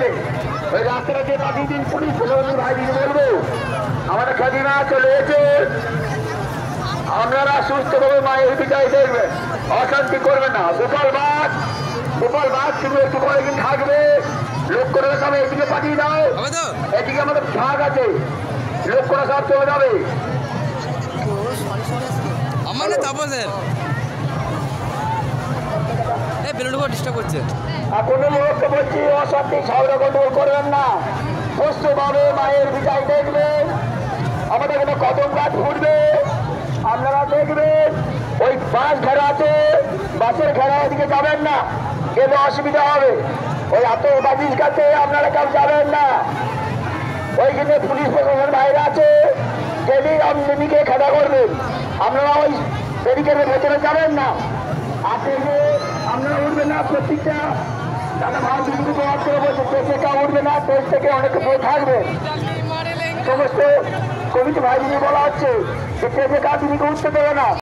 আছে ওই রাস্তাটা যে পাঠিয়ে দিন পুলিশ প্রশাসনের ভাই দিদি বলবো আমাদের খাদিমা চলে এসে আপনারা সুস্থভাবে মায়ের বিদায় দেখবেন, অশান্তি করবেন না। গোপাল বাদ শুধু একটু কয়েকদিন থাকবে, লোক করে সব এদিকে পাঠিয়ে দাও, এদিকে আমাদের ভাগ আছে, লোক করে সব চলে যাবে। আমার না তাপসের ডিস্টার্ব করছে। কোনো লোককে বলছি অশান্তি ঝগড়া গন্ডগোল করবেন না, সুস্থভাবে মায়ের বিদায় দেখবেন। আমাদের কোনো কদম গাছ ফুটবে, আপনারা দেখবেন ওই বাস ঘেরা আছে, বাসের ঘেরা ওদিকে যাবেন না, গেলে অসুবিধা হবে। ওই আতঙ্কবাদীর কাছে আপনারা কেউ যাবেন না, ওইখানে পুলিশ প্রশাসন বাইরে আছে, গেলেই আপনিকে খেলা করবেন। আপনারা ওই ব্যারিকেডের ভেতরে যাবেন না, আপনি আপনারা উঠবেন না। প্রত্যেকটা দাদা ভাই দিদিকে জবাব করে বলছে স্টেজে কেউ উঠবে না, স্টেজ থেকে অনেক বই থাকবে। সমস্ত কমিটি ভাই দিদি বলা হচ্ছে যে স্টেজে কাজ দিদিকে উঠতে দেবে না।